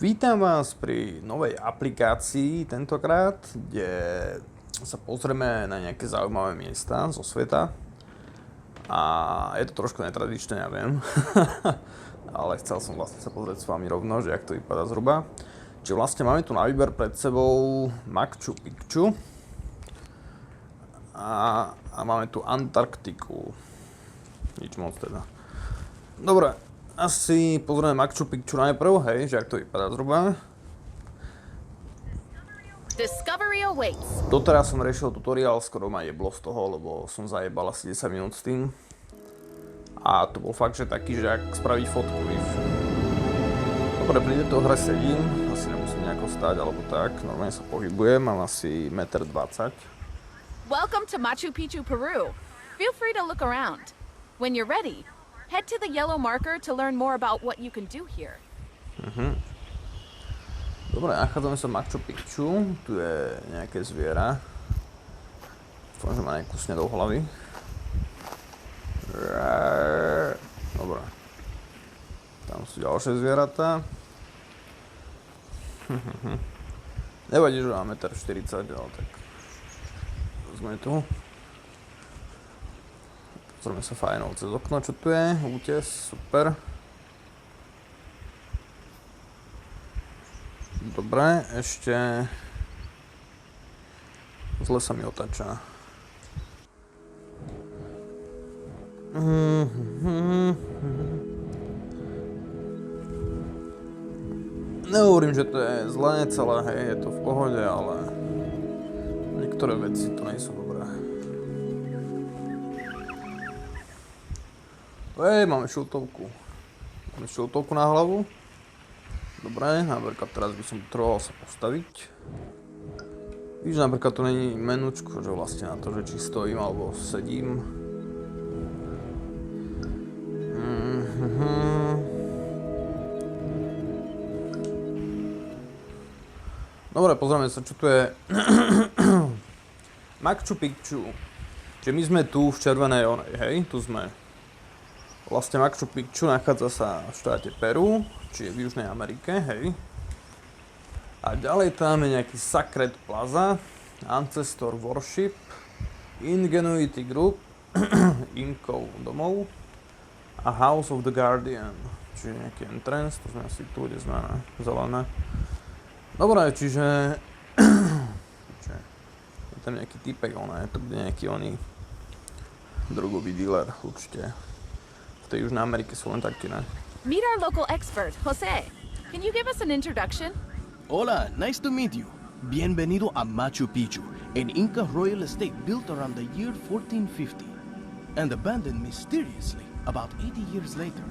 Vítam vás pri novej aplikácii tentokrát, kde sa pozrieme na nejaké zaujímavé miesta zo sveta. A je to trošku netradičné, ja viem. Ale chcel som vlastne sa pozrieť s vami rovno, že jak to vypadá zhruba. Čiže vlastne máme tu na výber pred sebou Machu Picchu. A máme tu Antarktiku. Nič moc teda. Dobre, asi pozrieme Machu Picchu najprv, hej, že jak to vypadá zhruba. Discovery awaits. Doteraz som riešil tutoriál, skoro ma jeblo z toho, lebo som zajebal asi 10 minút s tým. A to bol fakt, že taký, že ak spraviť fotku, víš. Dobre, pri tejto hre sedím, asi nemusím nejako stáť alebo tak, normálne sa pohybujem, mám asi 1,20 m. Welcome to Machu Picchu, Peru. Feel free to look around. When you're ready, head to the yellow marker to learn more about what you can do here. Dobre, nachádzame sa v Machu Picchu, tu je nejaké zviera. Dúfam, že ma nekusne do hlavy. Dobre. Tam sú ďalšie zvieratá. Nevadí, že mám 1,40 m, ale tak sme tu. Pozrieme sa fajnou cez okno, čo tu je. Útes, super. Dobre, ešte... Zle sa mi otáča. Nehovorím, že to je zlé celé, hej, je to v pohode, ale... Niektoré veci to nie sú dobré. Máme šiltovku. Máme šiltovku na hlavu. Dobre, napríklad teraz by som potreboval sa postaviť. Víš, napríklad to není menučko, že vlastne na to, že či stojím alebo sedím. Dobre, pozrieme sa, čo tu je. Machu Picchu. Čiže my sme tu v červenej onej, hej? Tu sme. Vlastne Machu Picchu nachádza sa v štáte Peru, čiže v Južnej Amerike, hej. A ďalej tam je nejaký Sacred Plaza, Ancestor Worship, Ingenuity Group, Inca domov a House of the Guardian, čiže nejaký entrance, to sme asi tu, kde sme na zelené. Dobre, čiže je tam nejaký typek, je to bude nejaký oný drogový dealer, určite. V tej Južnej Amerike sú len takí, ne? Meet our local expert, Jose. Can you give us an introduction? Hola, nice to meet you. Bienvenido a Machu Picchu, an Inca royal estate built around the year 1450 and abandoned mysteriously about 80 years later.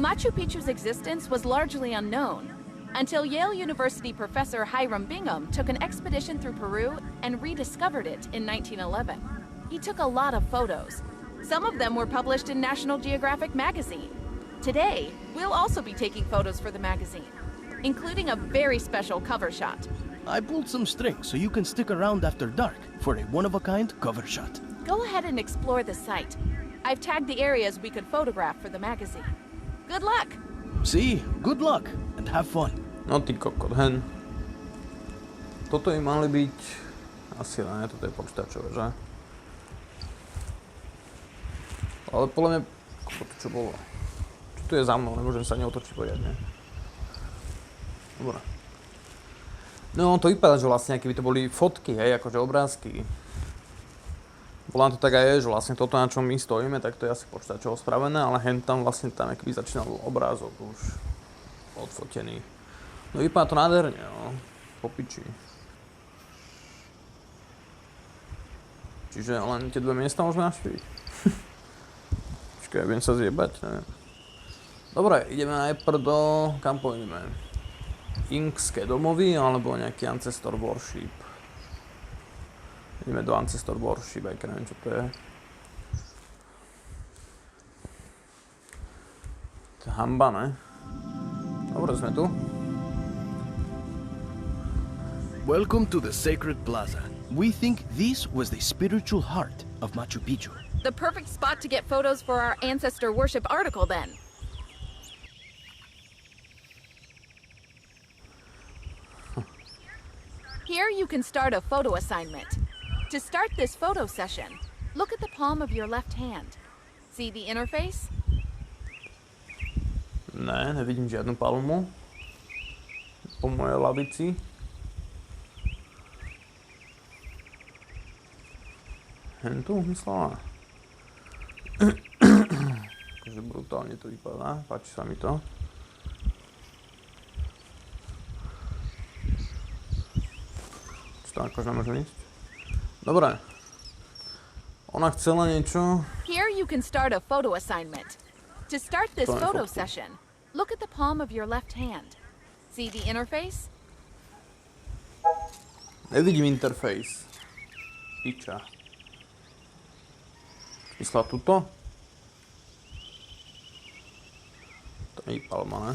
Machu Picchu's existence was largely unknown until Yale University professor Hiram Bingham took an expedition through Peru and rediscovered it in 1911. He took a lot of photos. Some of them were published in National Geographic magazine. Today, we'll also be taking photos for the magazine, including a very special cover shot. I pulled some strings so you can stick around after dark for a one-of-a-kind cover shot. Go ahead and explore the site. I've tagged the areas we could photograph for the magazine. Good luck! See, good luck and have fun. No ty kokot, hen. Toto by mali byť... Asi ne, toto je počítačové, že? Ale podľa mňa... Čo bolo? Čo tu je za mnou? Nemôžem sa neotočiť poriadne. Dobre. No to vypadá, že vlastne keby to boli fotky, hej, akože obrázky. Podľa mňa to tak aj je, že vlastne toto, na čom my stojíme, tak to je asi počítačovo spravené, ale hen tam vlastne tam keby začínal obrázok už odfotený. No vypadá to nádherne, no. Po piči. Čiže len tie dve miesta môžeme navštíviť. Počkaj, viem sa zjebať, neviem. Dobre, ideme najprv do... Kam pôjdeme? Inkské domovy alebo nejaký Ancestor Worship? Ideme do Ancestor Worship, aj keď neviem, čo to je. To je hamba, ne? Dobre, sme tu. Welcome to the Sacred Plaza. We think this was the spiritual heart of Machu Picchu. The perfect spot to get photos for our ancestor worship article, then. Here you can start a photo assignment. To start this photo session, look at the palm of your left hand. See the interface? Ne, nevidím žiadnu palmu po mojej lavici. Hen tu myslela. Takže brutálne to vypadá, páči sa mi to. Či tam akože nemôžem ísť? Dobre. Ona chcela niečo. Here you can start a photo assignment. To start this photo session, look at the palm of your left hand. See the interface? Nevidím interface. Piča. Myslela tuto? To nie je palma, ne?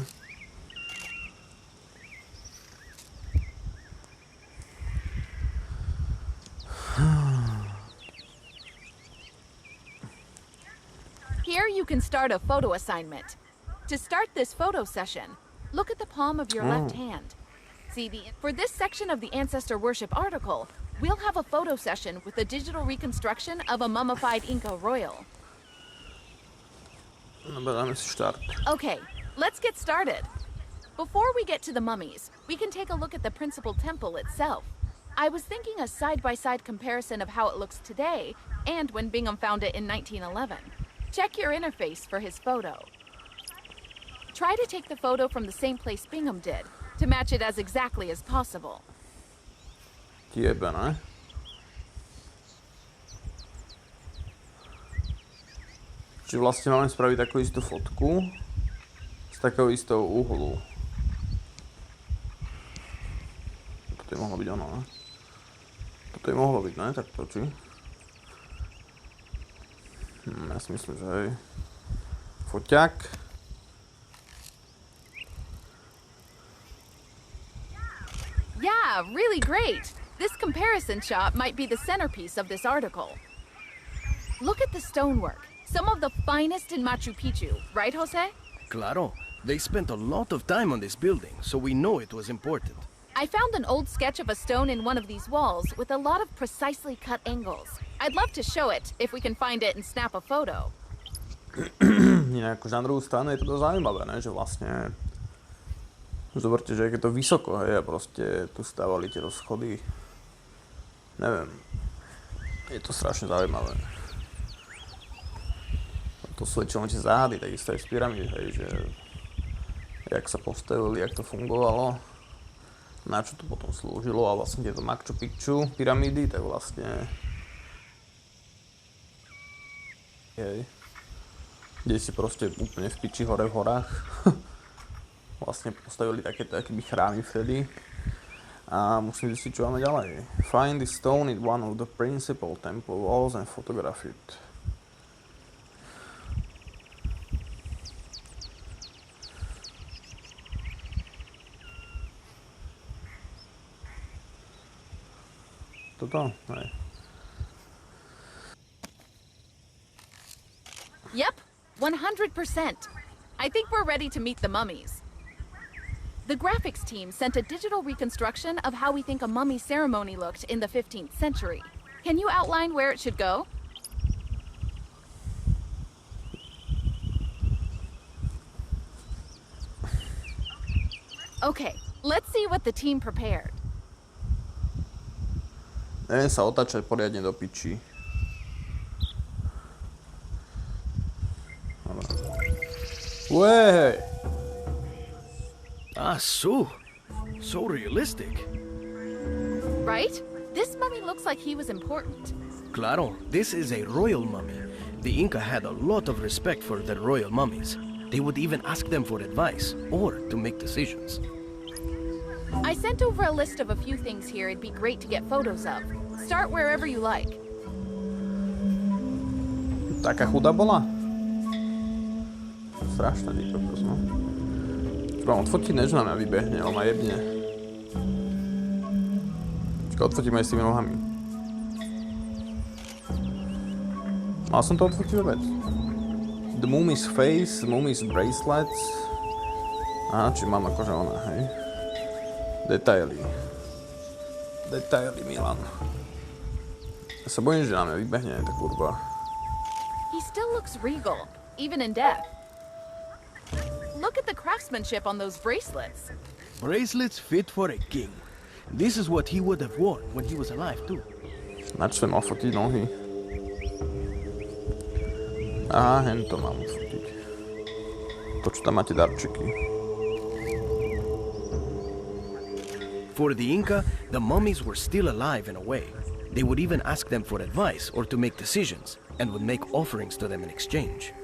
Here you can start a photo assignment. To start this photo session, look at the palm of your left hand. See for this section of the ancestor worship article, we'll have a photo session with a digital reconstruction of a mummified Inca royal. Okay, let's get started. Before we get to the mummies, we can take a look at the principal temple itself. I was thinking a side-by-side comparison of how it looks today and when Bingham found it in 1911. Check your interface for his photo. Try to take the photo from the same place Bingham did, to match it as exactly as possible. Jebe, ne? Čiže vlastne máme spraviť takú istú fotku z takého istého uhlu. Toto je mohlo byť ono, ne? Toto je mohlo byť, ne? Tak to či? Ja si myslím, že hej. Foťák. Yeah, really great! This comparison shot might be the centerpiece of this article. Look at the stonework. Some of the finest in Machu Picchu, right, Jose? Claro. They spent a lot of time on this building, so we know it was important. I found an old sketch of a stone in one of these walls with a lot of precisely cut angles. I'd love to show it, if we can find it and snap a photo. Inak na druhú stranu je to dosť zaujímavé, ne? Že vlastne zoberte, že je to vysoko, hej, a proste tu stávali tieto schody. Neviem. Je to strašne zaujímavé. To sú väčšinou tie záhady, takisto aj z pyramíd, hej, že jak sa postavili, jak to fungovalo, na čo to potom slúžilo a vlastne tieto Machu Picchu pyramídy, tak vlastne hej, kde si proste úplne v piči hore v horách vlastne postavili takéto akýby chrámy vtedy. A musím zistiť, čo máme ďalej. Find the stone in one of the principal temple walls and photograph it. Toto? Hej. Yep, 100%. I think we're ready to meet the mummies. The graphics team sent a digital reconstruction of how we think a mummy ceremony looked in the 15th century. Can you outline where it should go? Okay, let's see what the team prepared. Neviem sa otáčať poriadne do piči. Uej! Ah, so realistic. Right? This mummy looks like he was important. Claro, this is a royal mummy. The Inca had a lot of respect for their royal mummies. They would even ask them for advice or to make decisions. I sent over a list of a few things here it'd be great to get photos of. Start wherever you like. Taká chudá bola? Strašná díkopos, no. Mám odfotiť, než na mňa vybehne, ale ma jebne. Čakaj, odfotím aj s tými nohami. Mal som to odfotiť vôbec. The mummy's face, mummy's bracelets. Aha, či mám akože ona, hej. Detaily. Detaily, Milan. Ja sa bojím, že na mňa vybehne tá kurva. He still looks regal, even in death. Look at the craftsmanship on those bracelets. Bracelets fit for a king. This is what he would have worn when he was alive, too. Načo mal fotiť nohy? Aha, hento mám fotiť. To, čo tam máte darčeky. For the Inca, the mummies were still alive in a way. They would even ask them for advice or to make decisions, and would make offerings to them in exchange.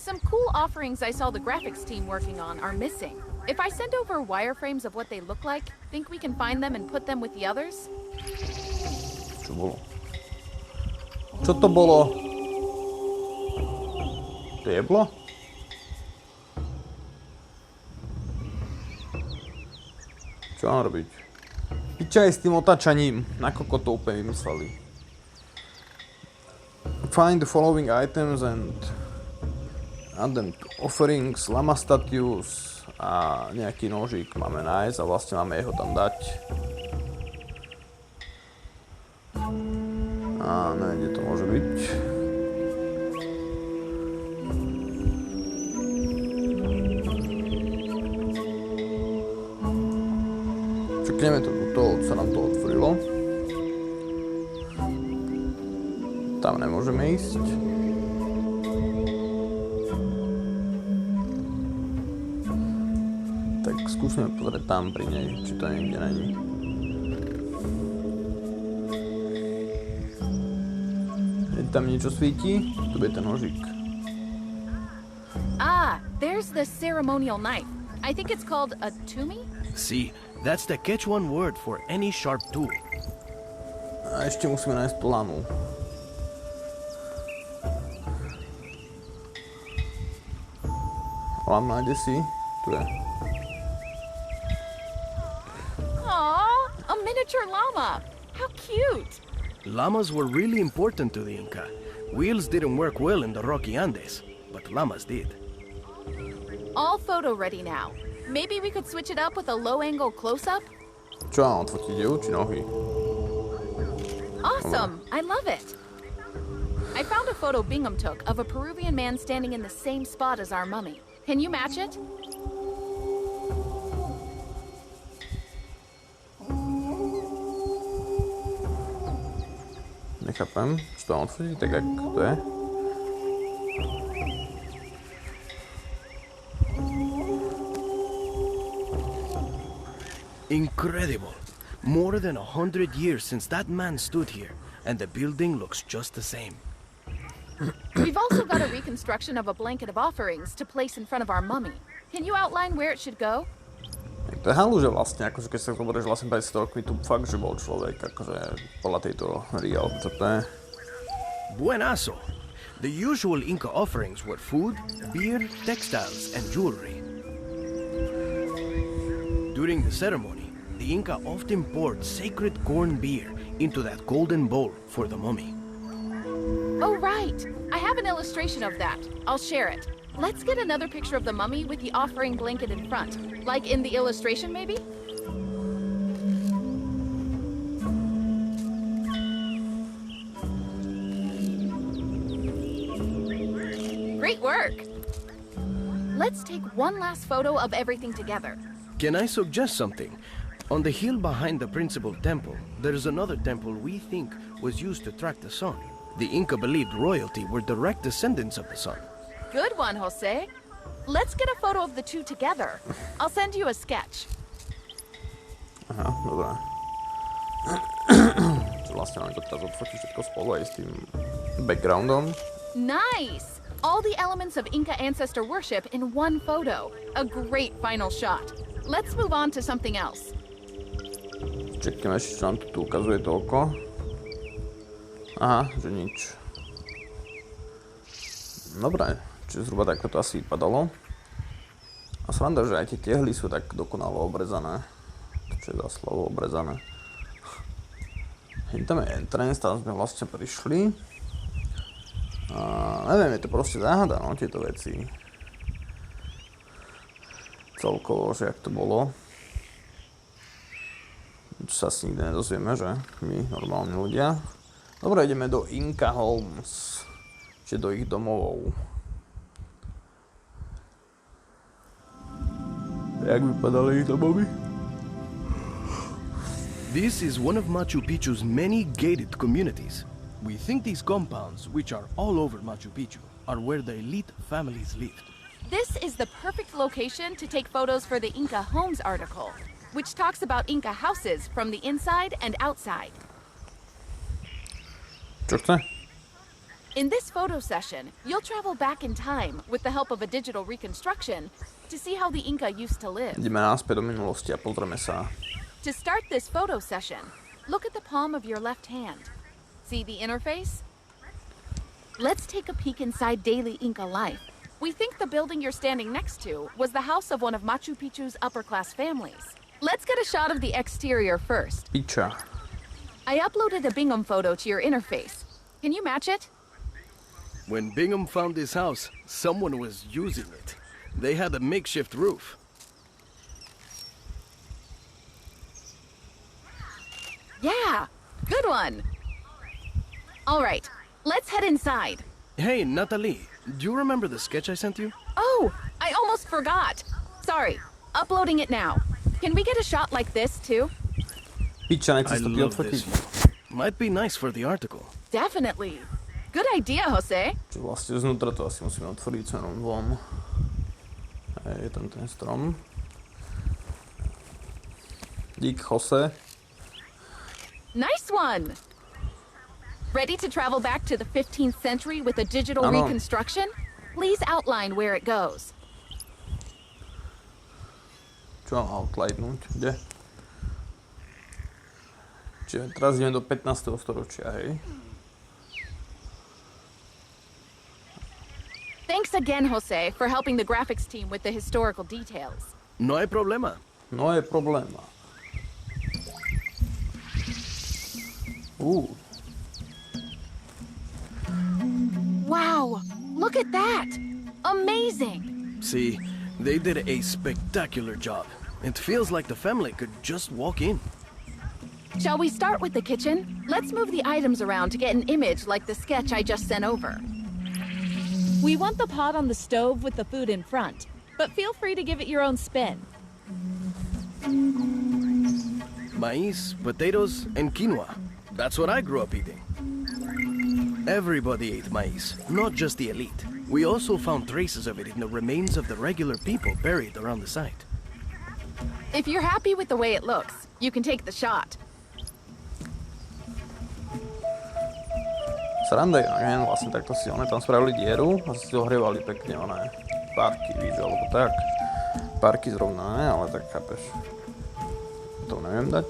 Some cool offerings I saw the graphics team working on are missing. If I send over wireframes of what they look like, think we can find them and put them with the others? Čo bolo? Čo to bolo? To jeblo? Čo mám robiť? Piča aj s tým otáčaním. Na koko to úplne vymysleli. Find the following items and add them to offerings, lama statues a nejaký nožík máme nájsť a vlastne máme jeho tam dať. A neviem, kde to môže byť. Čakneme to tuto, sa nám to otvorilo. Tam nemôžeme ísť. Tak skúsime pozrieť tam pri nej, či to niekde není. Je tam niečo svíti? Tu bude ten nožík. Ah, there's the ceremonial knife. I think it's called a tumi? See, that's the Quechuan word for any sharp tool. A ešte musíme nájsť tú lamu. Lama, kde si? Tu je. Aww, a miniature llama. How cute. Llamas were really important to the Inca. Wheels didn't work well in the Rocky Andes, but llamas did. All photo ready now. Maybe we could switch it up with a low-angle close-up? Čo mám odfotiť, ju či nohy? Awesome! I love it! I found a photo Bingham took of a Peruvian man standing in the same spot as our mummy. Can you match it? Nechápem, čo to mám odfotiť, tak jak to je. Incredible. More than 100 years since that man stood here, and the building looks just the same. We've also got a reconstruction of a blanket of offerings to place in front of our mummy. Can you outline where it should go? To je halu, že vlastne, akože keď sa hovorí, že vlastne 50 rokmi tu fakt, že bol človek, akože podľa tejto hry, alebo čo to je. Buenazo. The usual Inca offerings were food, beer, textiles, and jewelry. During the ceremony, the Inca often poured sacred corn beer into that golden bowl for the mummy. Oh, right! I have an illustration of that. I'll share it. Let's get another picture of the mummy with the offering blanket in front. Like in the illustration, maybe? Great work! Let's take one last photo of everything together. Can I suggest something? On the hill behind the principal temple, there is another temple we think was used to track the sun. The Inca believed royalty were direct descendants of the sun. Good one, Jose. Let's get a photo of the two together. I'll send you a sketch. Aha, dobré. Vlastne máme to teraz odfotiť všetko spolu aj s tým backgroundom. Nice! All the elements of Inca ancestor worship in one photo. A great final shot. Let's move on to something else. Čekneme ešte, čo nám tu ukazuje toľko. Aha, že nič. Dobre, čiže zhruba takto to asi vypadalo. A sranda, že aj tie tehly sú tak dokonalo obrezané. Čo je za slovo obrezané? Tam je entrance, tam sme vlastne prišli. A neviem, je to proste záhada, no, tieto veci. Celkovo, že jak to bolo. Čo sa asi nikdy nedozvieme, že? My, normálni ľudia. Dobre, ideme do Inca Homes. Čiže do ich domovov. Jak vypadali ich domovy? This is one of Machu Picchu's many gated communities. We think these compounds, which are all over Machu Picchu, are where the elite families lived. This is the perfect location to take photos for the Inca Homes article, which talks about Inca houses from the inside and outside. Čo chce? In this photo session, you'll travel back in time with the help of a digital reconstruction to see how the Inca used to live. Ideme naspäť do minulosti a pozrieme sa. To start this photo session, look at the palm of your left hand. See the interface? Let's take a peek inside daily Inca life. We think the building you're standing next to was the house of one of Machu Picchu's upper-class families. Let's get a shot of the exterior first. Piča. I uploaded a Bingham photo to your interface. Can you match it? When Bingham found this house, someone was using it. They had a makeshift roof. Yeah, good one. All right, let's head inside. Hey, Natalie, do you remember the sketch I sent you? Oh, I almost forgot. Sorry, uploading it now. Can we get a shot like this too? Piča, I nechci to love odfotiť. this. Might be nice for the article. Definitely. Good idea, Jose. Čiže vlastne znútra to asi musíme otvoriť smerom von. Je tam ten strom. Dík, Jose. Nice one. Ready to travel back to the 15th century with a digital Áno. reconstruction? Please outline where it goes. Čo mám outlinúť? Kde? Čiže teraz ideme do 15. storočia, hej? Thanks again, Jose, for helping the graphics team with the historical details. No hay problema. No je probléma. Wow, look at that. Amazing. See, they did a spectacular job. It feels like the family could just walk in. Shall we start with the kitchen? Let's move the items around to get an image like the sketch I just sent over. We want the pot on the stove with the food in front, but feel free to give it your own spin. Maize, potatoes, and quinoa. That's what I grew up eating. Everybody ate maize, not just the elite. We also found traces of it in the remains of the regular people buried around the site. If you're happy with the way it looks, you can take the shot. Sranda je, neviem, vlastne takto si one tam spravili dieru a si ohrievali pekne oné párky, víš, alebo tak. Párky zrovna ne, ale tak chápeš. To neviem dať.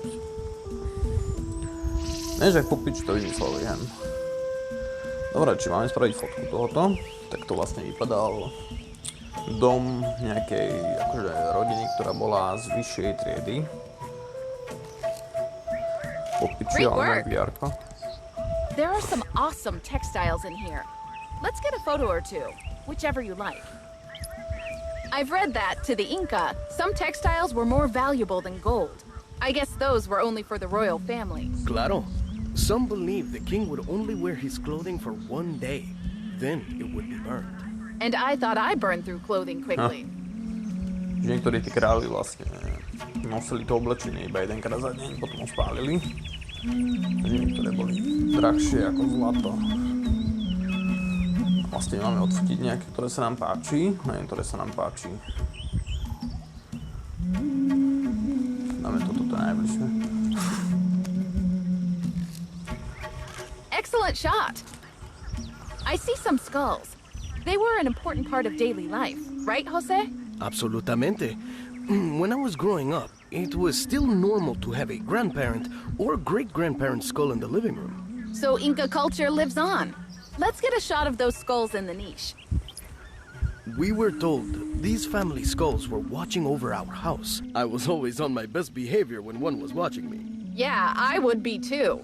Ne, že po piču to vymysleli, hen. Dobre, či máme spraviť fotku tohoto, tak to vlastne vypadal dom nejakej akože rodiny, ktorá bola z vyššej triedy. Po piči, ale na VR-ko. There are some awesome textiles in here. Let's get a photo or two, whichever you like. I've read that, to the Inca, some textiles were more valuable than gold. I guess those were only for the royal families. Claro. Some believe the king would only wear his clothing for one day. Then it would be burned. And I thought I burned through clothing quickly. Že niektorí tí králi vlastne nosili to oblečenie iba jedenkrát za deň, potom ho spálili. Takže niektoré boli drahšie ako zlato. Vlastne máme odfotiť nejaké, ktoré sa nám páči, neviem, ktoré sa nám páči. Dáme toto najbližšie. Excellent shot. I see some skulls. They were an important part of daily life, right, Jose? Absolutamente. When I was growing up, it was still normal to have a grandparent or great-grandparent skull in the living room. So Inca culture lives on. Let's get a shot of those skulls in the niche. We were told these family skulls were watching over our house. I was always on my best behavior when one was watching me. Yeah, I would be too.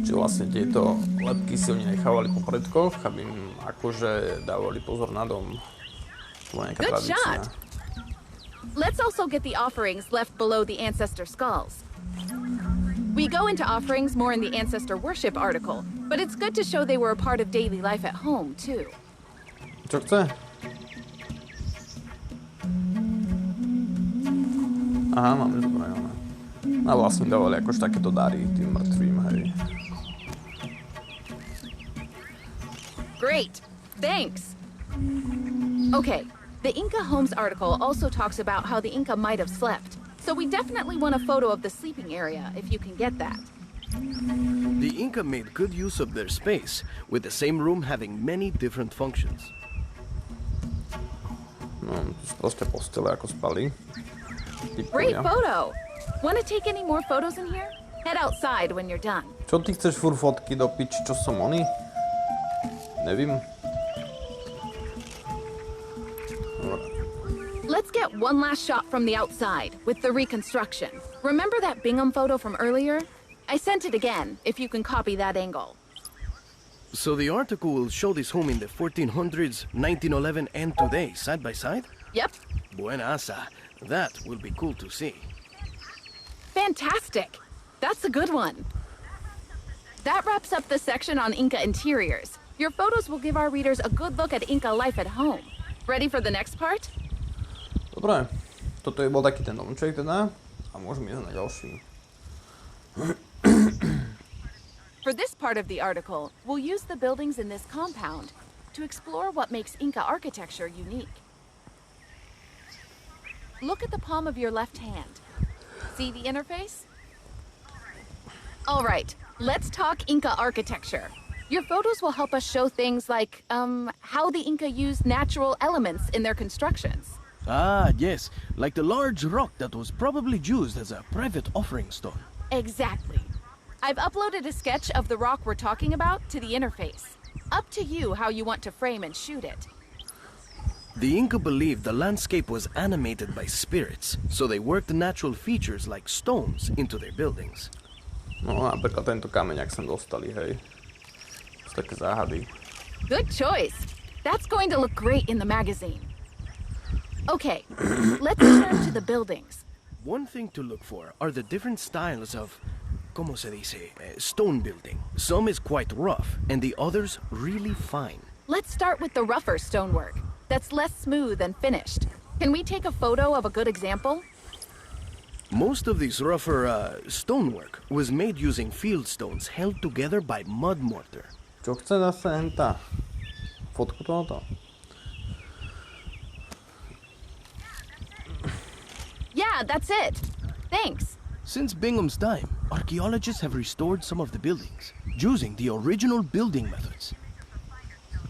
Čiže vlastne tieto lebky si oni nechávali po predkoch, aby im akože dávali pozor na dom. To bola nejaká Good tradícia. shot. Let's also get the offerings left below the ancestor skulls. We go into offerings more in the ancestor worship article, but it's good to show they were a part of daily life at home, too. Čo chce? Aha, máme zobrazované. A vlastne dávali akož takéto dary tým mŕtvým, hej. Great, thanks. Okay, the Inca Homes article also talks about how the Inca might have slept, so we definitely want a photo of the sleeping area if you can get that. The Inca made good use of their space, with the same room having many different functions. No, tu sú proste postele, ako spali. Great photo! Want to take any more photos in here? Head outside when you're done. Čo ty chceš furt fotky do piči, čo som oni? Nevím. Let's get one last shot from the outside with the reconstruction. Remember that Bingham photo from earlier? I sent it again, if you can copy that angle. So the article will show this home in the 1400s, 1911, and today, side by side? Yep. Buenasa. That will be cool to see. Fantastic! That's a good one. That wraps up the section on Inca interiors. Your photos will give our readers a good look at Inca life at home. Ready for the next part? Dobre, toto je bol taký ten domček teda a môžeme ísť na ďalší. For this part of the article, we'll use the buildings in this compound to explore what makes Inca architecture unique. Look at the palm of your left hand. See the interface? All right, let's talk Inca architecture. Your photos will help us show things like, how the Inca used natural elements in their constructions. Ah, yes, like the large rock that was probably used as a private offering stone. Exactly. I've uploaded a sketch of the rock we're talking about to the interface. Up to you how you want to frame and shoot it. The Inca believed the landscape was animated by spirits, so they worked natural features like stones into their buildings. No napríklad tento kameň, ak sem dostali, hej. Sú také záhady. Good choice. That's going to look great in the magazine. Okay, let's turn to the buildings. One thing to look for are the different styles of, ¿cómo se dice, stone building. Some is quite rough, and the others really fine. Let's start with the rougher stonework. That's less smooth and finished. Can we take a photo of a good example? Most of this rougher stonework was made using field stones held together by mud mortar. Čo chce zase henta? Fotku tohoto? Yeah, that's it. Thanks. Since Bingham's time, archaeologists have restored some of the buildings, using the original building methods.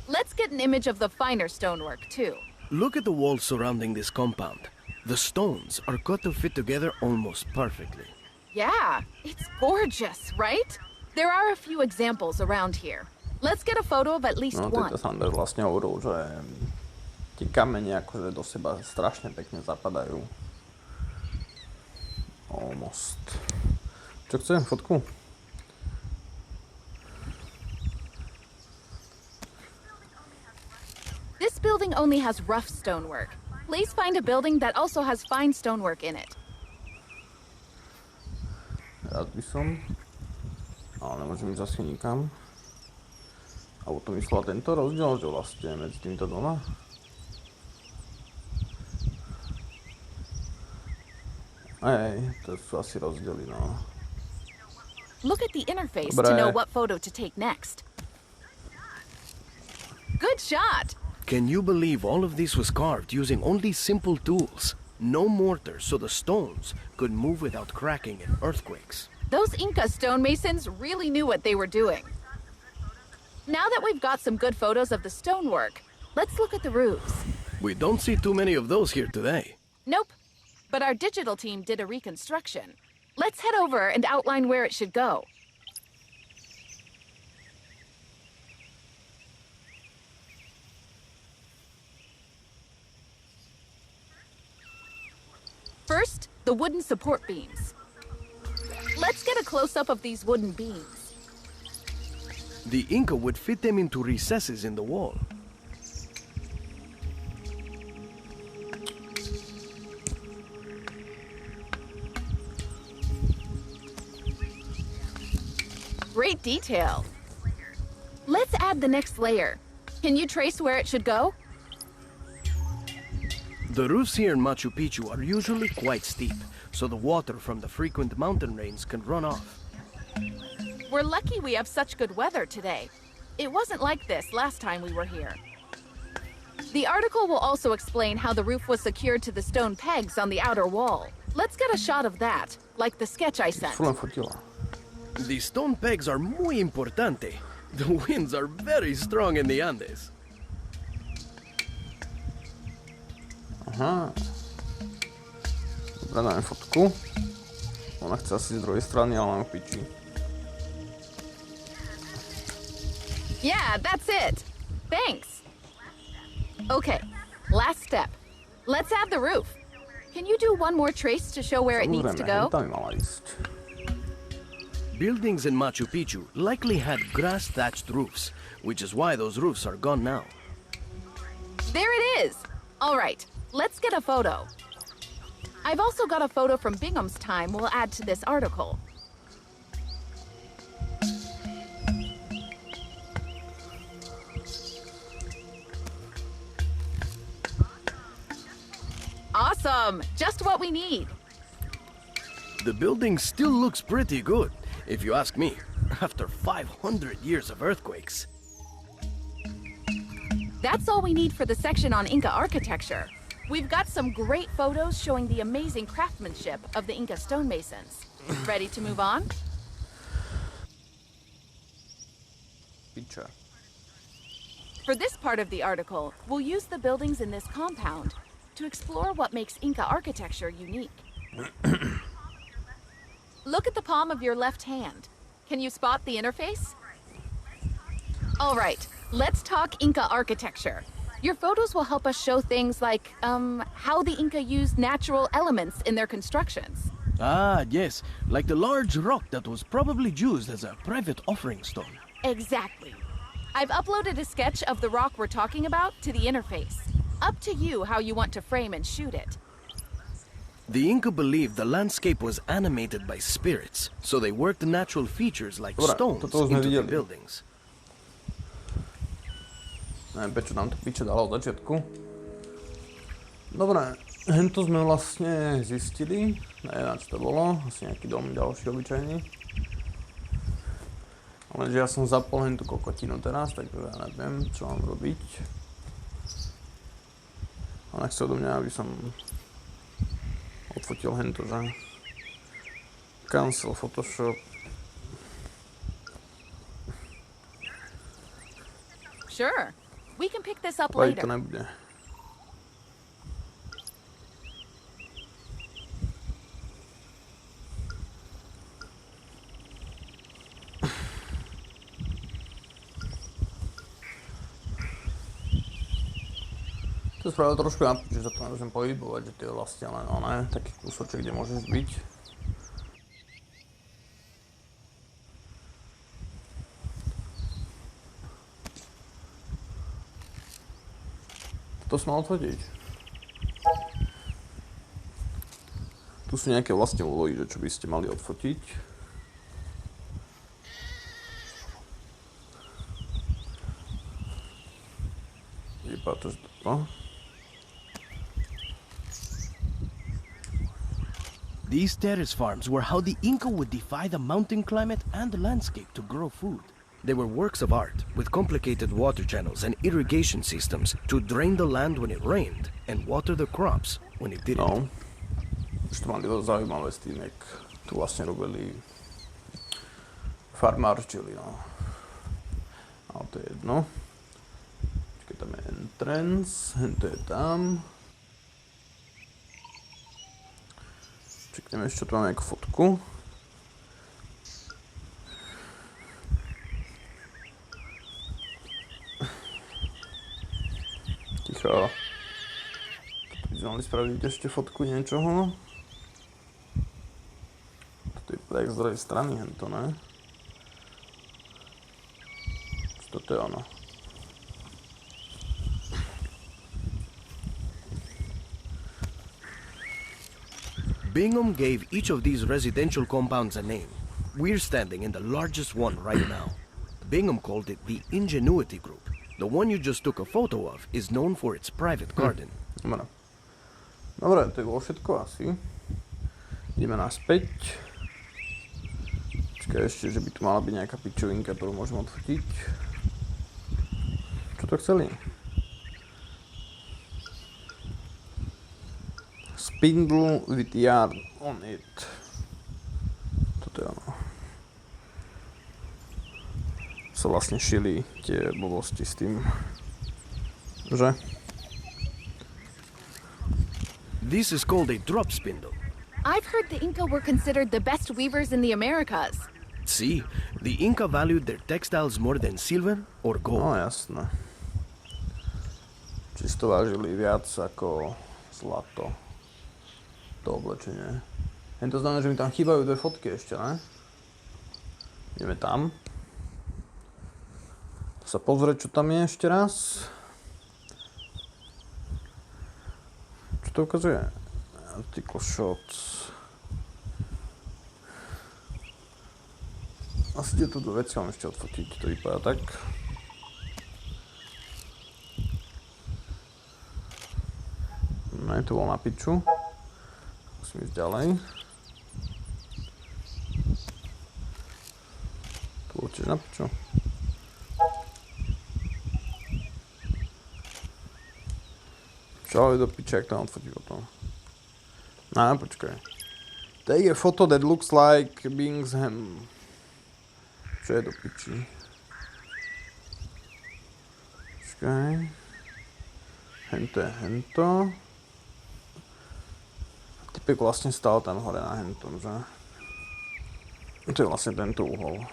Let's get an image of the finer stonework, too. Look at the walls surrounding this compound. The stones are cut to fit together almost perfectly. Yeah, it's gorgeous, right? There are a few examples around here. Let's get a photo of at least No, one. tento Sanders vlastne hovoril, že tie kamene akože do seba strašne pekne zapadajú. Almost. Čo chce? Fotku? This building only has rough stonework. Please find a building that also has fine stonework in it. Rád by som. Ale nemôžem ísť zase nikam. Alebo to myslela tento rozdiel, že vlastne medzi týmito doma? Ej, to sú asi rozdiely, no. Look at the interface Dobre. to know what photo to take next. Good shot! Can you believe all of this was carved using only simple tools? No mortar, so the stones could move without cracking in earthquakes. Those Inca stonemasons really knew what they were doing. Now that we've got some good photos of the stonework, let's look at the roofs. We don't see too many of those here today. Nope. But our digital team did a reconstruction. Let's head over and outline where it should go. First, the wooden support beams. Let's get a close-up of these wooden beams. The Inca would fit them into recesses in the wall. Great detail. Let's add the next layer. Can you trace where it should go? The roofs here in Machu Picchu are usually quite steep, so the water from the frequent mountain rains can run off. We're lucky we have such good weather today. It wasn't like this last time we were here. The article will also explain how the roof was secured to the stone pegs on the outer wall. Let's get a shot of that, like the sketch I sent. The stone pegs are muy importante. The winds are very strong in the Andes. Aha. Dobre, dáme fotku. Ona chce asi z druhej strany, ale mám piči. Yeah, that's it. Thanks. Okay, last step. Let's add the roof. Can you do one more trace to show where it needs to go? Tam by mala ísť. Buildings in Machu Picchu likely had grass-thatched roofs, which is why those roofs are gone now. There it is. All right, let's get a photo. I've also got a photo from Bingham's time we'll add to this article. Awesome! Just what we need. The building still looks pretty good, if you ask me, after 500 years of earthquakes. That's all we need for the section on Inca architecture. We've got some great photos showing the amazing craftsmanship of the Inca stonemasons. Ready to move on? Piča. For this part of the article, we'll use the buildings in this compound to explore what makes Inca architecture unique. Look at the palm of your left hand. Can you spot the interface? All right, let's talk Inca architecture. Your photos will help us show things like, how the Inca used natural elements in their constructions. Ah, yes, like the large rock that was probably used as a private offering stone. Exactly. I've uploaded a sketch of the rock we're talking about to the interface. Up to you how you want to frame and shoot it. The Inca believed the landscape was animated by spirits, so they worked the natural features like Dobre, stones toto sme into the videli. buildings. Neviem, prečo nám to piče dalo od začiatku. Dobre, hento sme vlastne zistili. Neviem, čo to bolo. Asi nejaký dom ďalší obyčajný. Lenže ja som zapol hentú kokotinu teraz, takže ja neviem, čo mám robiť. Ona chce odo mňa, aby som odfotil hento, že? Cancel Photoshop. Sure. We can pick this up Pravi to later. nebude. To je spravil trošku na že sa to nemôžem pohybovať, že to je vlastne len taký kúsoček, kde môžeš byť. To som mal odfotiť. Tu sú nejaké vlastne úlohy, že čo by ste mali odfotiť. Vypadá to, že toto. These terrace farms were how the Inca would defy the mountain climate and the landscape to grow food. They were works of art, with complicated water channels and irrigation systems to drain the land when it rained and water the crops when it didn't. No, už to mali dosť zaujímavé s tým, jak tu vlastne robili farmárčili, no. Ale to je jedno. Počkej, tam je entrance, hento je tam. Čekneme ešte, tu máme nejakú fotku. Ticho. Toto by sme mali spraviť ešte fotku niečoho. Toto je tak z druhej strany, hento, ne? Čo toto je ono? Bingham gave each of these residential compounds a name. We're standing in the largest one right now. Bingham called it the Ingenuity Group. The one you just took a photo of is known for its private garden. Dobre. Dobre, to je bolo všetko asi. Ideme naspäť. Počkaj ešte, že by tu mala byť nejaká pičovinka, ktorú môžem odfotiť. Čo to chceli? Spindle with yarn on it. Toto je ono. Sa vlastne šili tie blbosti s tým, že? This is called a drop spindle. I've heard the Inca were considered the best weavers in the Americas. See, the Inca valued their textiles more than silver or gold. No jasné. Čisto vážili viac ako zlato. To oblečenie. Len to znamená, že mi tam chýbajú dve fotky ešte, ne? Ideme tam. Sa pozrieť, čo tam je ešte raz. Čo to ukazuje? Article shots. Asi tieto dve veci mám ešte odfotiť, to vypadá tak. Ne, to bolo na piču. Musím ísť ďalej. To bolo tiež na piču. Čo je do piče, jak to mám odfotiť potom? No, počkaj. Take a photo that looks like Bingham. Čo je do piči? Počkaj. Hento je hento. Typek vlastne stál tam hore na hentom, že? To je vlastne tento uhol.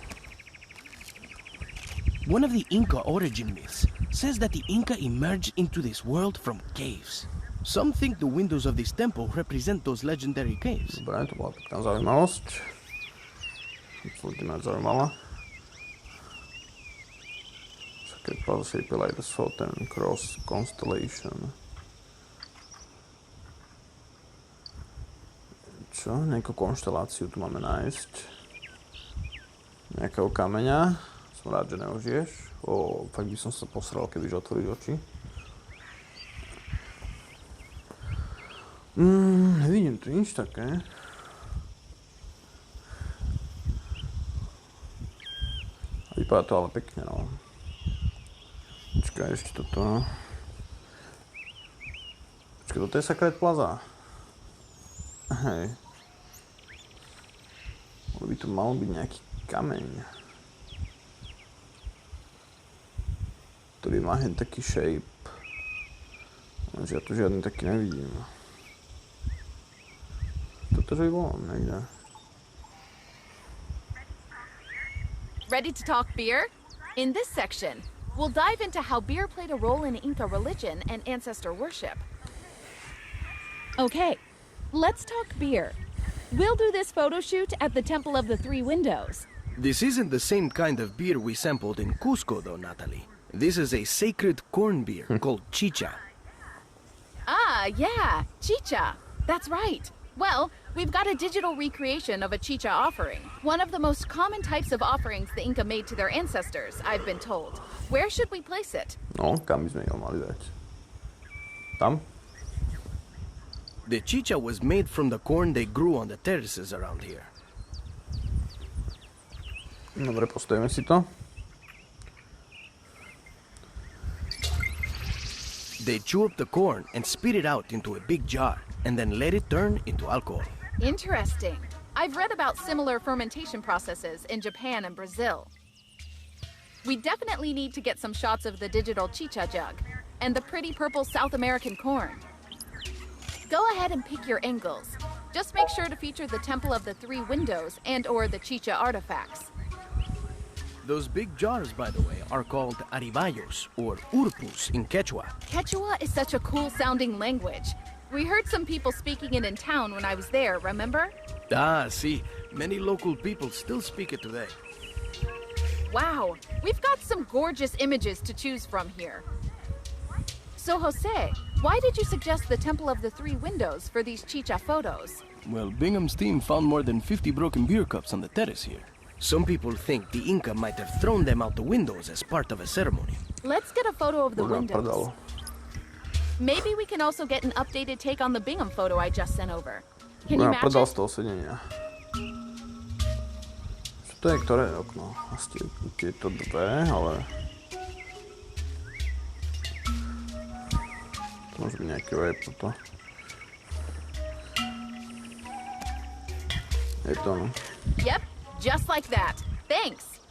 One of the Inca origin myths says that the Inca emerged into this world from caves. Some think the windows of this temple represent those legendary caves. Dobre, to bola pekná zaujímavosť. Absolutne ma zaujímala. Sacred Plaza shaped like the Southern Cross constellation. Čo? Nejakú konšteláciu tu máme nájsť. Nejakého kameňa. Som rád, že neožiješ. Fakt by som sa posral, kebyže otvoriť oči. Nevidím tu nič také. Vypadá to ale pekne, no. Počkaj, ešte toto. Počkaj, toto je Sacred Plaza. Hej. Ale by tu mal byť nejaký kameň, ktorý má hen taký shape. Lenže ja tu žiadny taký nevidím. Toto že by bolo niekde. Ready to talk beer? In this section, we'll dive into how beer played a role in Inca religion and ancestor worship. Okay, let's talk beer. We'll do this photo shoot at the Temple of the Three Windows. This isn't the same kind of beer we sampled in Cusco, though, Natalie. This is a sacred corn beer called chicha. Ah, yeah, chicha. That's right. Well, we've got a digital recreation of a chicha offering. One of the most common types of offerings the Inca made to their ancestors, I've been told. Where should we place it? No, kam by sme ho mali dať? Tam? The chicha was made from the corn they grew on the terraces around here. Dobre, postavíme si to. They chew up the corn and spit it out into a big jar, and then let it turn into alcohol. Interesting. I've read about similar fermentation processes in Japan and Brazil. We definitely need to get some shots of the digital chicha jug and the pretty purple South American corn. Go ahead and pick your angles. Just make sure to feature the Temple of the Three Windows and/or the chicha artifacts. Those big jars, by the way, are called aribayos, or urpus in Quechua. Quechua is such a cool-sounding language. We heard some people speaking it in town when I was there, remember? Ah, see, many local people still speak it today. Wow, we've got some gorgeous images to choose from here. So, Jose, why did you suggest the Temple of the Three Windows for these chicha photos? Well, Bingham's team found more than 50 broken beer cups on the terrace here. Some people think the Inca might have thrown them out the windows as part of a ceremony. Let's get a photo of the Kurva windows. prdalo. Maybe we can also get an updated take on the Bingham photo I just sent over. Can you Kurva match prdal it? z toho sedenia. Čo to je, ktoré okno? Asi tieto dve, ale... To môže byť nejaký web toto. Je to no. Yep, just like that. Thanks.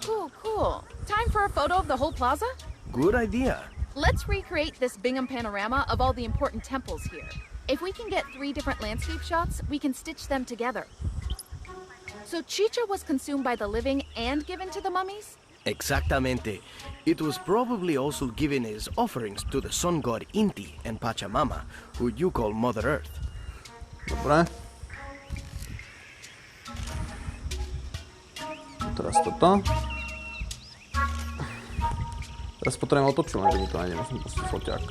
Cool, cool. Time for a photo of the whole plaza? Good idea. Let's recreate this Bingham panorama of all the important temples here. If we can get 3 different landscape shots, we can stitch them together. So chicha was consumed by the living and given to the mummies? Exactamente. It was probably also given as offerings to the sun god Inti and Pachamama, who you call Mother Earth. Dobre. Teraz toto. Teraz potrebujem otočiť, lenže mi to nájde, musím pustiť foťák.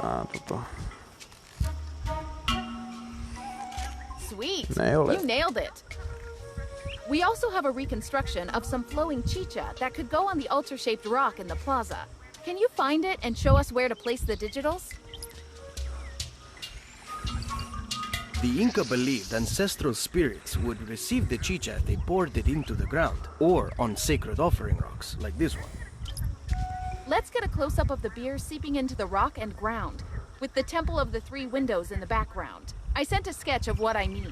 A toto. Sweet. Nailed it. You nailed it. We also have a reconstruction of some flowing chicha that could go on the altar-shaped rock in the plaza. Can you find it and show us where to place the digitals? The Inca believed ancestral spirits would receive the chicha if they poured it into the ground, or on sacred offering rocks, like this one. Let's get a close-up of the beer seeping into the rock and ground, with the Temple of the 3 Windows in the background. I sent a sketch of what I mean.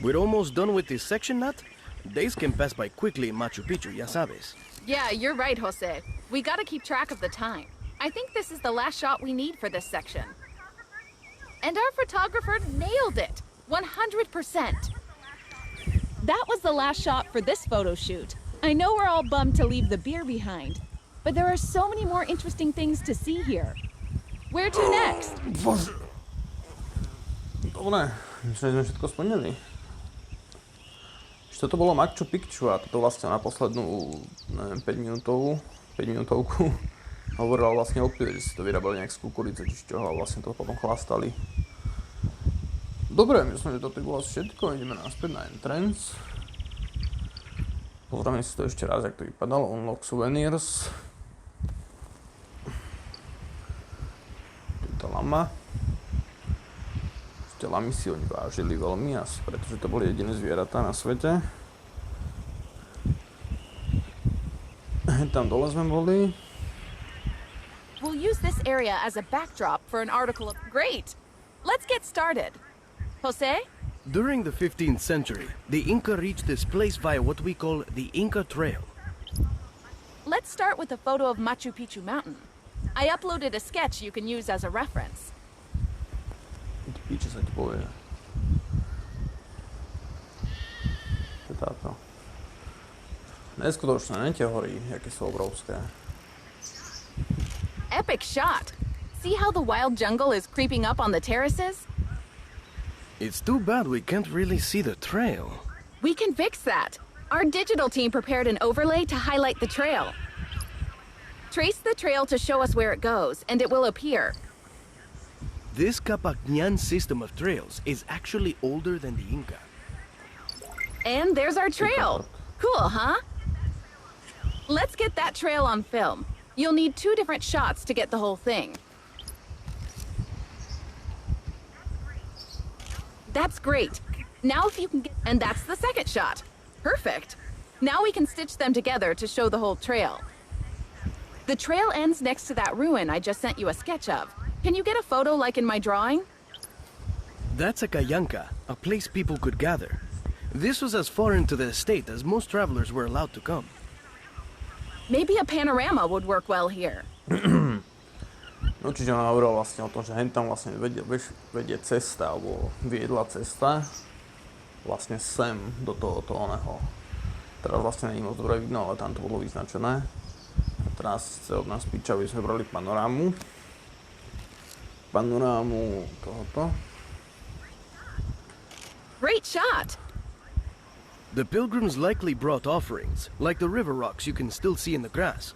We're almost done with this section, Nat. Days can pass by quickly in Machu Picchu, ya sabes. Yeah, you're right, Jose. We gotta keep track of the time. I think this is the last shot we need for this section. And our photographer nailed it! 100%! That was the last shot for this photo shoot. I know we're all bummed to leave the beer behind, but there are so many more interesting things to see here. Where to next? Bože. Dobre, myslím, že sme všetko splnili. Ešte toto bolo Machu Picchu a toto vlastne na poslednú, neviem, 5-minútovku hovorila vlastne o pile, že si to vyrábali nejak z kukurice či z čoho a vlastne to potom chlastali. Dobre, myslím, že toto bolo všetko, ideme naspäť na entrance. Pozrieme si to ešte raz, jak to vypadalo. Unlock souvenirs. Tu je tá lama. Ešte lamy si oni vážili veľmi, pretože to boli jediné zvieratá na svete. Tam dole sme boli. We'll use this area as a backdrop for an article of... Great! Let's get started. Jose? During the 15th century, the Inca reached this place via what we call the Inca Trail. Let's start with a photo of Machu Picchu Mountain. I uploaded a sketch you can use as a reference. Píče sa ti povie. To je táto. Neskutočné, ne tie hory, aké sú obrovské. Epic shot! See how the wild jungle is creeping up on the terraces? It's too bad we can't really see the trail. We can fix that. Our digital team prepared an overlay to highlight the trail. Trace the trail to show us where it goes, and it will appear. This Capacñan system of trails is actually older than the Inca. And there's our trail. Cool, huh? Let's get that trail on film. You'll need 2 different shots to get the whole thing. That's great. Now if you can get... And that's the second shot. Perfect. Now we can stitch them together to show the whole trail. The trail ends next to that ruin I just sent you a sketch of. Can you get a photo like in my drawing? That's a Cayanca, a place people could gather. This was as far into the estate as most travelers were allowed to come. Maybe a panorama would work well here. No čiže ona hovorila vlastne o tom, že hen tam vlastne vedie cesta, alebo viedla cesta vlastne sem do tohoto oného. Teraz vlastne nie je moc dobre vidno, ale tam to bolo vyznačené. A teraz od nás píčaví sme brali panorámu. Panorámu tohoto. Great shot! The pilgrims likely brought offerings, like the river rocks you can still see in the grass.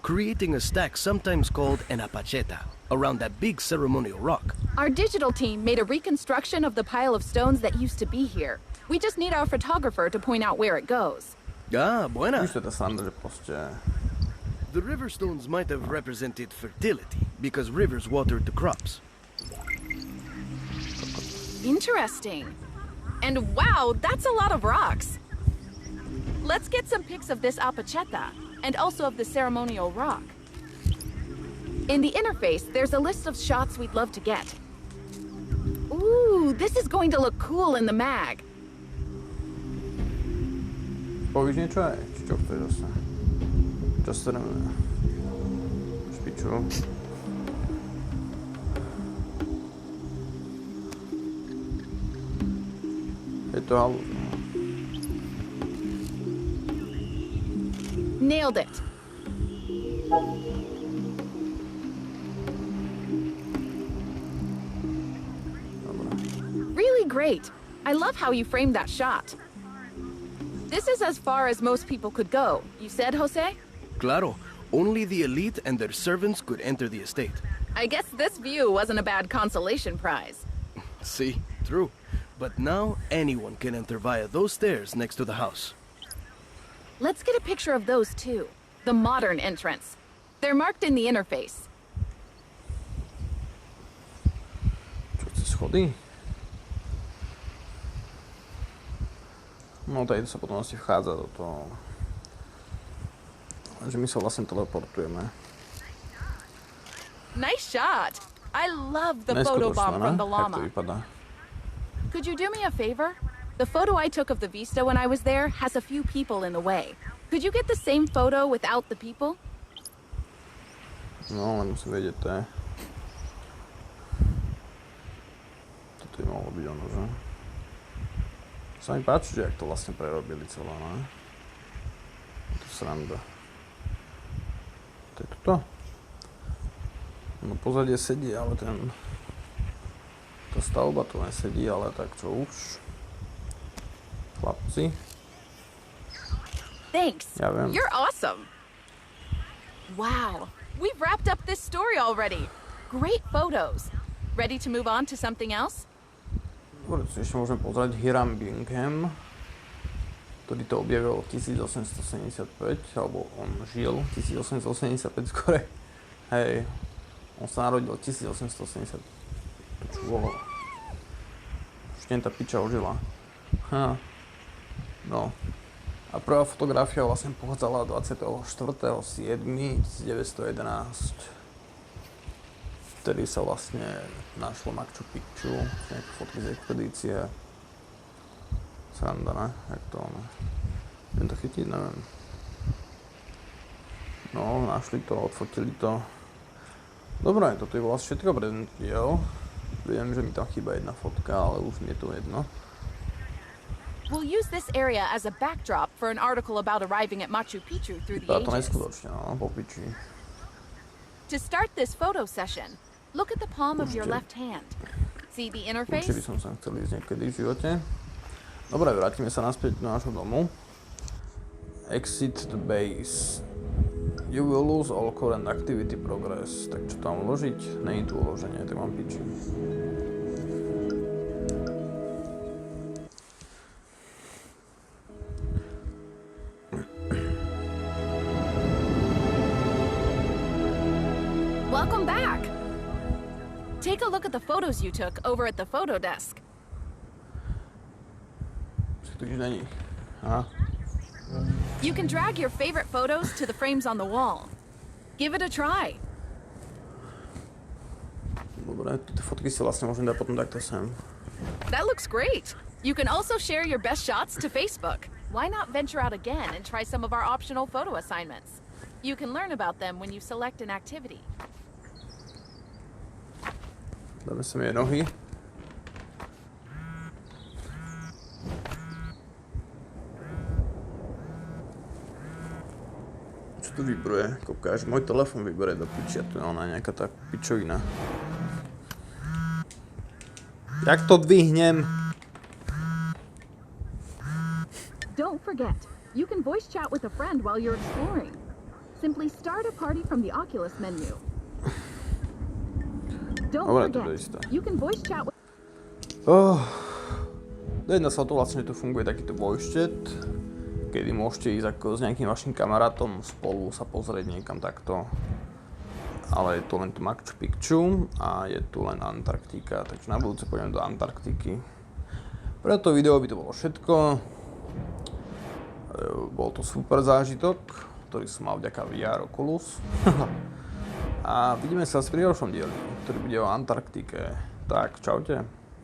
creating a stack sometimes called an apacheta, around that big ceremonial rock. Our digital team made a reconstruction of the pile of stones that used to be here. We just need our photographer to point out where it goes. Ah, buena. Víš, to je tá sranda, že proste... The river stones might have represented fertility, because rivers watered the crops. Interesting. And wow, that's a lot of rocks. Let's get some pics of this apacheta, and also of the ceremonial rock. In the interface, there's a list of shots we'd love to get. Ooh, this is going to look cool in the mag. Povíš niečo aj? Či čo chceš zase? Čo sa neviem? Špiču. Je to halúzno. Nailed it. Really great. I love how you framed that shot. This is as far as most people could go, you said, Jose? Claro, only the elite and their servants could enter the estate. I guess this view wasn't a bad consolation prize. See, true. But now anyone can enter via those stairs next to the house. Let's get a picture of those too. The modern entrance. They're marked in the interface. Čo chce schody? No tady sa potom asi vchádza do toho. Že my sa vlastne teleportujeme. Nice shot. I love the photobomb from the llama. Jak to vypadá? Could you do me a favor? The photo I took of the vista when I was there has a few people in the way. Could you get the same photo without the people? No, len musím vedieť, to je. Toto by mohlo byť ono, že? Sa mi páči, že jak to vlastne prerobili celé, ne? To sranda. To je toto? No pozadie sedí, ale ten... Tá stavba tu nesedí, ale tak čo už? Chlapci. Thanks. Ja viem. You're awesome. Wow. We've wrapped up this story already. Great photos. Ready to move on to something else? Dobre, ešte môžeme pozrieť Hiram Bingham, ktorý to objavil 1875, alebo on žil 1885 skore. Hej, on sa narodil 1870. To čo bolo? Už tá piča ožila. No. A prvá fotografia vlastne pochádzala 24.7.1911. Vtedy sa vlastne našlo Machu Picchu, nejaké fotky z expedície. Sranda, ne? Jak to ono? Viem to chytiť? Neviem. No, našli to, odfotili to. Dobre, toto je vlastne všetko pre ten diel. Viem, že mi tam chýba jedna fotka, ale už mi je to jedno. We'll use this area as a backdrop for an article about arriving at Machu Picchu through the Vypadá to ages. neskutočne, no, po piči. To start this photo session, look at the palm of your left hand. See the interface? Určite by som sa chcel ísť niekedy v živote. Dobre, vrátime sa naspäť do nášho domu. Exit the base. You will lose all current activity progress. Tak čo tam uložiť? Není tu uloženie, tak mám piči. Welcome back! Take a look at the photos you took over at the photo desk. Čo tu nič není. Aha. You can drag your favorite photos to the frames on the wall. Give it a try. Dobre, tie fotky si vlastne môžem dať potom takto sem. That looks great. You can also share your best shots to Facebook. Why not venture out again and try some of our optional photo assignments? You can learn about them when you select an activity. Dáme sem jej nohy. Čo tu vybruje? Koľkáš, môj telefon vybere do pičia, to je ona nejaká tá pičovina. Jak to dvihnem? Don't forget, you can voice chat with a friend while you're exploring. Simply start a party from the Oculus menu. Don't Dobre, to je forget, isté. you can voice chat with... Jedná sa o to vlastne, že tu funguje takýto voice chat, kedy môžete ísť ako s nejakým vašim kamarátom spolu sa pozrieť niekam takto. Ale je tu len tu Machu Picchu a je tu len Antarktika, takže na budúce pôjdem do Antarktiky. Pre to video by to bolo všetko. Bol to super zážitok, ktorý som mal vďaka VR Oculus. A vidíme sa pri ďalšom dieli, ktorý bude o Antarktike. Tak, čaute.